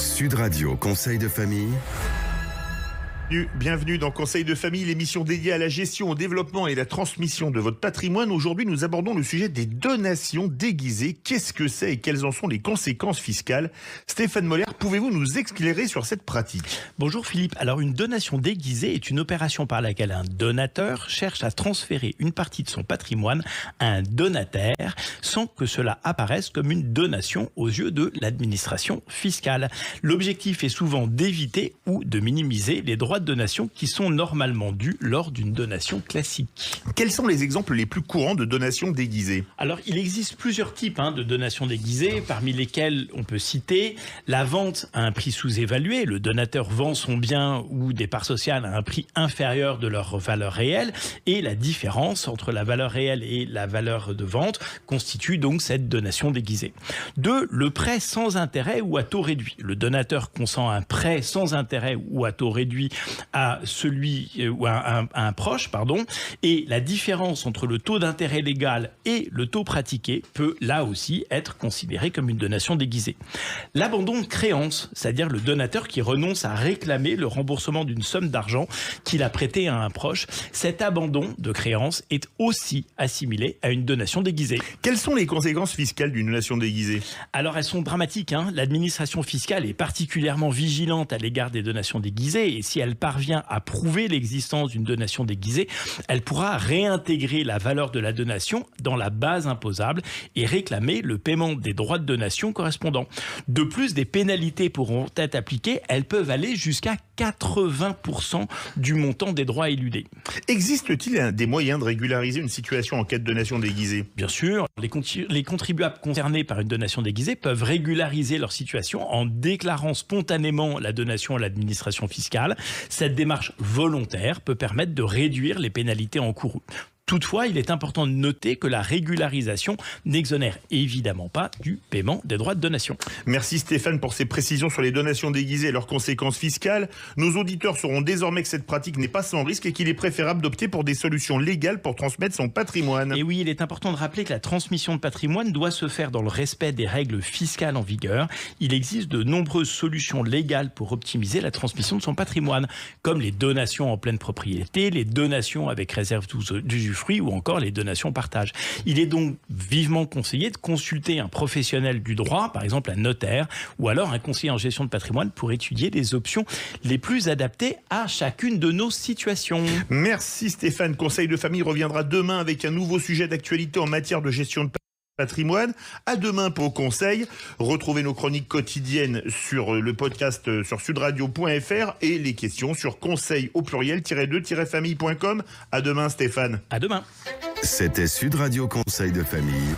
Sud Radio Conseil de famille. Bienvenue dans Conseil de famille, l'émission dédiée à la gestion, au développement et la transmission de votre patrimoine. Aujourd'hui, nous abordons le sujet des donations déguisées. Qu'est-ce que c'est et quelles en sont les conséquences fiscales? Stéphane Moller, pouvez-vous nous éclairer sur cette pratique? Bonjour Philippe. Alors, une donation déguisée est une opération par laquelle un donateur cherche à transférer une partie de son patrimoine à un donataire sans que cela apparaisse comme une donation aux yeux de l'administration fiscale. L'objectif est souvent d'éviter ou de minimiser les droits de donation qui sont normalement dus lors d'une donation classique. Quels sont les exemples les plus courants de donations déguisées? Alors, il existe plusieurs types de donations déguisées, parmi lesquelles on peut citer la vente à un prix sous-évalué. Le donateur vend son bien ou des parts sociales à un prix inférieur de leur valeur réelle, et la différence entre la valeur réelle et la valeur de vente constitue donc cette donation déguisée. 2. Le prêt sans intérêt ou à taux réduit. Le donateur consent un prêt sans intérêt ou à taux réduit à un proche, et la différence entre le taux d'intérêt légal et le taux pratiqué peut là aussi être considérée comme une donation déguisée. L'abandon de créance, c'est-à-dire le donateur qui renonce à réclamer le remboursement d'une somme d'argent qu'il a prêtée à un proche, cet abandon de créance est aussi assimilé à une donation déguisée. Quelles sont les conséquences fiscales d'une donation déguisée? Alors elles sont dramatiques. L'administration fiscale est particulièrement vigilante à l'égard des donations déguisées, et si elle parvient à prouver l'existence d'une donation déguisée, elle pourra réintégrer la valeur de la donation dans la base imposable et réclamer le paiement des droits de donation correspondants. De plus, des pénalités pourront être appliquées. Elles peuvent aller jusqu'à 80% du montant des droits éludés. Existe-t-il des moyens de régulariser une situation en cas de donation déguisée? Bien sûr, les contribuables concernés par une donation déguisée peuvent régulariser leur situation en déclarant spontanément la donation à l'administration fiscale. Cette démarche volontaire peut permettre de réduire les pénalités encourues. Toutefois, il est important de noter que la régularisation n'exonère évidemment pas du paiement des droits de donation. Merci Stéphane pour ces précisions sur les donations déguisées et leurs conséquences fiscales. Nos auditeurs sauront désormais que cette pratique n'est pas sans risque et qu'il est préférable d'opter pour des solutions légales pour transmettre son patrimoine. Et oui, il est important de rappeler que la transmission de patrimoine doit se faire dans le respect des règles fiscales en vigueur. Il existe de nombreuses solutions légales pour optimiser la transmission de son patrimoine, comme les donations en pleine propriété, les donations avec réserve d'usufruit, ou encore les donations partage. Il est donc vivement conseillé de consulter un professionnel du droit, par exemple un notaire, ou alors un conseiller en gestion de patrimoine pour étudier les options les plus adaptées à chacune de nos situations. Merci Stéphane. Conseil de famille reviendra demain avec un nouveau sujet d'actualité en matière de gestion de patrimoine. À demain pour Conseil. Retrouvez nos chroniques quotidiennes sur le podcast sur sudradio.fr et les questions sur conseil au pluriel-2-famille.com. À demain Stéphane. À demain. C'était Sud Radio Conseil de famille.